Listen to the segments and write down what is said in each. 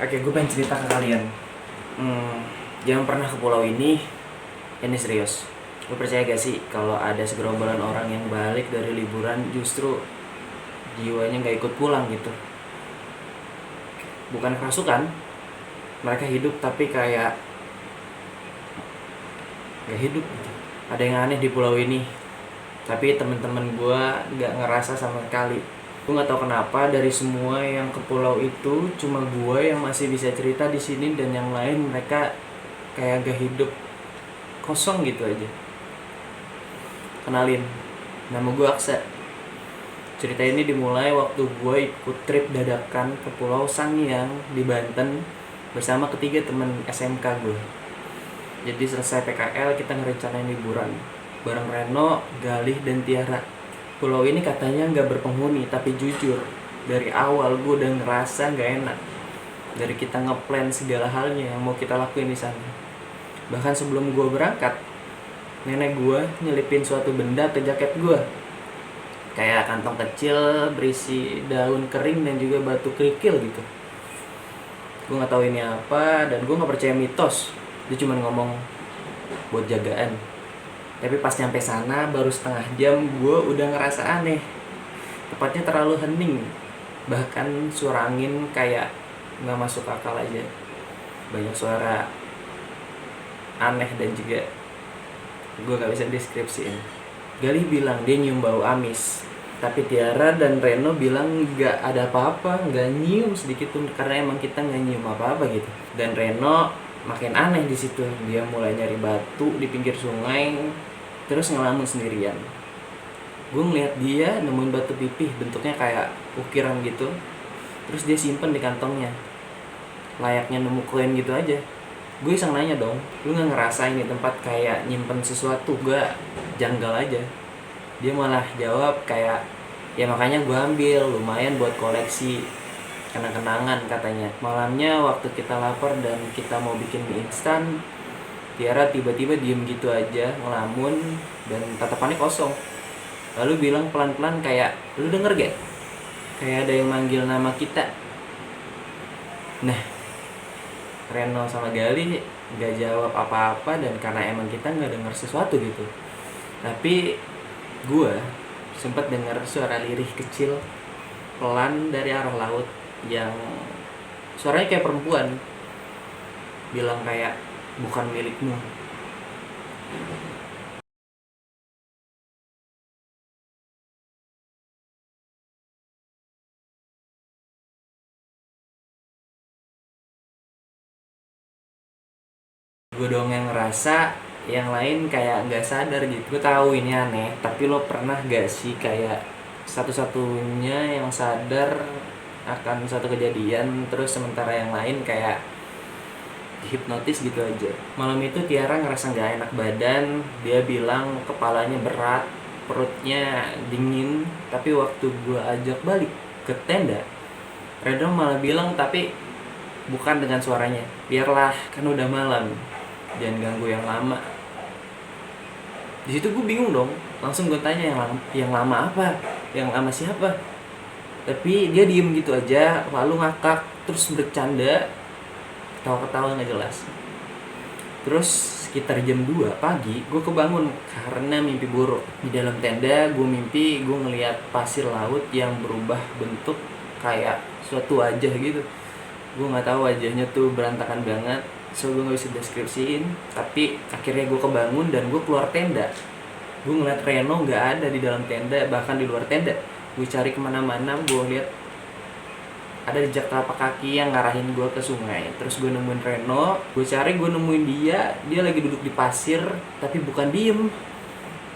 Oke, gue pengen cerita ke kalian. Jangan pernah ke pulau ini serius. Gue percaya gak sih kalau ada segerombolan orang yang balik dari liburan justru jiwanya gak ikut pulang gitu. Bukan kerasukan, mereka hidup tapi kayak gak hidup gitu. Ada yang aneh di pulau ini, tapi temen-temen gue gak ngerasa sama sekali. Gue nggak tahu kenapa dari semua yang ke pulau itu cuma gue yang masih bisa cerita di sini dan yang lain mereka kayak gak hidup, kosong gitu aja. Kenalin, nama gue Aksa. Cerita ini dimulai waktu gue ikut trip dadakan ke Pulau Sangiang di Banten bersama ketiga temen SMK gue. Jadi selesai PKL kita ngerencanain liburan bareng Reno, Galih, dan Tiara. Pulau ini katanya nggak berpenghuni, tapi jujur dari awal gue udah ngerasa nggak enak. Dari kita ngeplan segala halnya yang mau kita lakuin di sana. Bahkan sebelum gue berangkat, nenek gue nyelipin suatu benda ke jaket gue, kayak kantong kecil berisi daun kering dan juga batu kerikil gitu. Gue nggak tahu ini apa dan gue nggak percaya mitos. Dia cuma ngomong buat jagaan. Tapi pas nyampe sana baru setengah jam gue udah ngerasa aneh. Tepatnya terlalu hening. Bahkan suara angin kayak nggak masuk akal aja. Banyak suara aneh dan juga gue gak bisa deskripsiin. Galih bilang dia nyium bau amis, tapi Tiara dan Reno bilang gak ada apa-apa, gak nyium sedikit pun karena emang kita gak nyium apa-apa gitu. Dan Reno makin aneh di situ, dia mulai nyari batu di pinggir sungai, terus ngelamun sendirian. Gue ngeliat dia nemuin batu pipih, bentuknya kayak ukiran gitu, terus dia simpen di kantongnya, layaknya nemu koin gitu aja. Gue iseng nanya dong, lu gak ngerasa ini tempat kayak nyimpen sesuatu? Gak, janggal aja. Dia malah jawab kayak, ya makanya gue ambil, lumayan buat koleksi, kenang-kenangan katanya. Malamnya waktu kita lapar dan kita mau bikin mie instan, Tiara tiba-tiba diem gitu aja, ngelamun dan tatapannya kosong. Lalu bilang pelan-pelan kayak, lu denger gak? Kayak ada yang manggil nama kita. Nah, Reno sama Gali gak jawab apa-apa dan karena emang kita gak dengar sesuatu gitu. Tapi gue sempat dengar suara lirih kecil pelan dari arah laut yang suaranya kayak perempuan bilang kayak bukan milikmu. Gue doang yang ngerasa, yang lain kayak nggak sadar gitu. Gue tahu ini aneh, tapi lo pernah gak sih kayak satu-satunya yang sadar akan satu kejadian terus sementara yang lain kayak hipnotis gitu aja. Malam itu Tiara ngerasa nggak enak badan, dia bilang kepalanya berat, perutnya dingin. Tapi waktu gue ajak balik ke tenda, Reno malah bilang tapi bukan dengan suaranya, biarlah kan udah malam, jangan ganggu yang lama. Di situ gue bingung dong, langsung gue tanya yang lama apa, yang lama siapa? Tapi dia diem gitu aja, lalu ngakak terus bercanda, ketawa-ketawa nggak jelas. Terus sekitar jam 2 pagi gue kebangun karena mimpi buruk. Di dalam tenda gue mimpi gue ngeliat pasir laut yang berubah bentuk kayak suatu wajah gitu. Gue nggak tahu wajahnya tuh berantakan banget, so gue nggak bisa deskripsiin. Tapi akhirnya gue kebangun dan gue keluar tenda. Gue ngeliat Reno nggak ada di dalam tenda, bahkan di luar tenda. Gue cari kemana-mana, gue lihat ada jejak telapak kaki yang ngarahin gue ke sungai. Terus gue nemuin Reno, gue cari, gue nemuin dia lagi duduk di pasir, tapi bukan diem,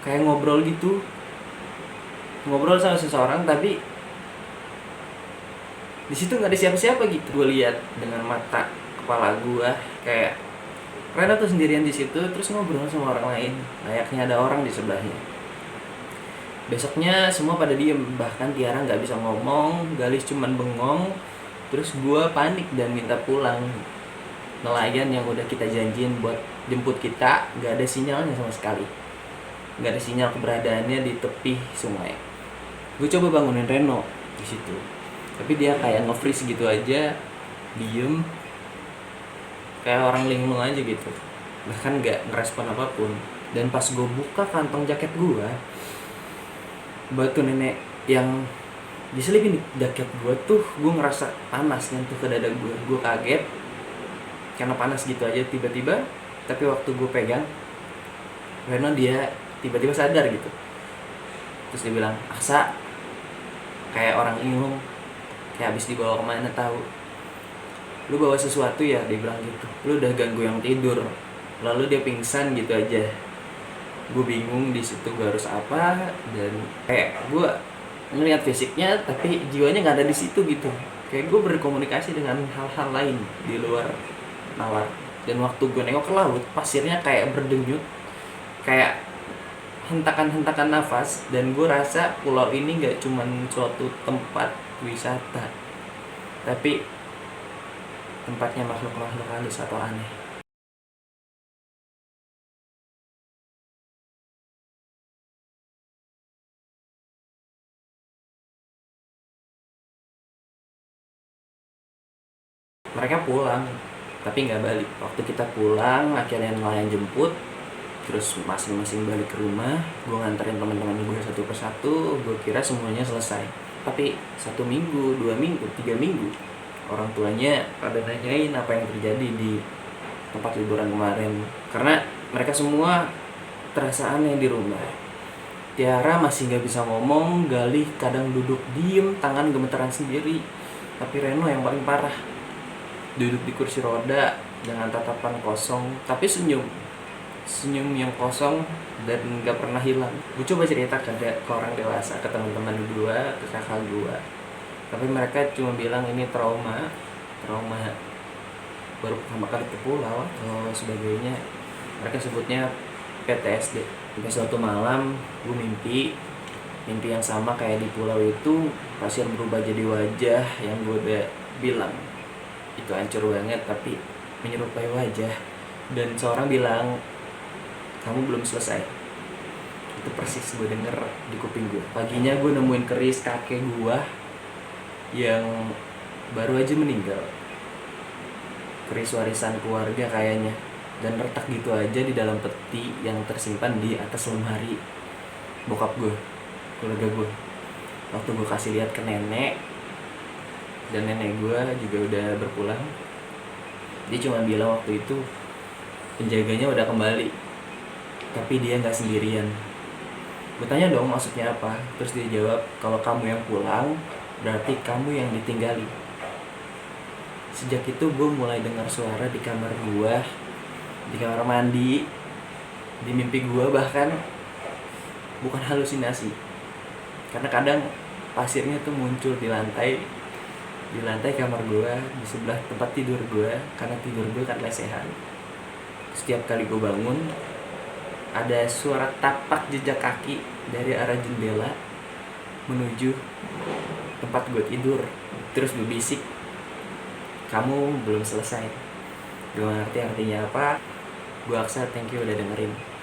kayak ngobrol gitu, ngobrol sama seseorang, tapi di situ nggak ada siapa-siapa gitu. Gue lihat dengan mata kepala gue kayak Reno tuh sendirian di situ, terus ngobrol sama orang lain, layaknya ada orang di sebelahnya. Besoknya semua pada diem, bahkan Tiara nggak bisa ngomong, Galis cuman bengong. Terus gue panik dan minta pulang. Nelayan yang udah kita janjiin buat jemput kita nggak ada sinyalnya sama sekali, nggak ada sinyal keberadaannya di tepi sungai. Gue coba bangunin Reno di situ, tapi dia kayak nge-freeze gitu aja diem kayak orang linglung aja gitu, bahkan nggak ngerespon apapun. Dan pas gue buka kantong jaket gue, batu nenek yang diselipin di jaket gue tuh, gue ngerasa panas nyentuh ke dada gue kaget karena panas gitu aja tiba-tiba. Tapi waktu gue pegang Reno, dia tiba-tiba sadar gitu, terus dia bilang, "Aksa," kayak orang linglung, kayak habis dibawa kemana tahu. "Lu bawa sesuatu ya?" Dia bilang gitu. "Lu udah ganggu yang tidur." Lalu dia pingsan gitu aja. Gue bingung di situ gue harus apa, dan kayak gue ngelihat fisiknya tapi jiwanya nggak ada di situ gitu. Kayak gue berkomunikasi dengan hal-hal lain di luar nalar. Dan waktu gue nengok ke laut, pasirnya kayak berdenyut, kayak hentakan-hentakan nafas. Dan gue rasa pulau ini nggak cuman suatu tempat wisata, tapi tempatnya makhluk-makhluk halus atau aneh. Mereka pulang tapi nggak balik. Waktu kita pulang akhirnya nelayan jemput, terus masing-masing balik ke rumah. Gue nganterin teman-teman gue satu persatu. Gue kira semuanya selesai, tapi 1 minggu, 2 minggu, 3 minggu orang tuanya pada nanyain apa yang terjadi di tempat liburan kemarin, karena mereka semua terasa aneh di rumah. Tiara masih nggak bisa ngomong, Galih kadang duduk diem, tangan gemeteran sendiri. Tapi Reno yang paling parah, duduk di kursi roda dengan tatapan kosong tapi senyum yang kosong dan nggak pernah hilang. Gue coba cerita ke orang dewasa, ke teman-teman gue, ke kakak gue, tapi mereka cuma bilang ini trauma baru pertama kali ke pulau atau sebagainya. Mereka sebutnya PTSD. Sampai suatu malam gue mimpi yang sama kayak di pulau itu. Pasir berubah jadi wajah yang gue udah bilang itu hancur banget tapi menyerupai wajah. Dan seorang bilang, "Kamu belum selesai." Itu persis gue denger di kuping gue. Paginya gue nemuin keris kakek gue yang baru aja meninggal, keris warisan keluarga kayaknya, dan retak gitu aja di dalam peti yang tersimpan di atas lemari bokap gue, keluarga gue. Waktu gue kasih lihat ke nenek, dan nenek gue juga udah berpulang, dia cuma bilang waktu itu penjaganya udah kembali tapi dia nggak sendirian. Gue tanya dong maksudnya apa, terus dia jawab, "Kalau kamu yang pulang berarti kamu yang ditinggali." Sejak itu gue mulai dengar suara di kamar gue, di kamar mandi, di mimpi gue bahkan. Bukan halusinasi, karena kadang pasirnya tuh muncul di lantai kamar gue, di sebelah tempat tidur gue, karena tidur gue kan lesehan. Setiap kali gue bangun, ada suara tapak jejak kaki dari arah jendela menuju tempat gue tidur. Terus berbisik, "Kamu belum selesai." Gue ngerti artinya apa. Gue Aksa, thank you udah dengerin.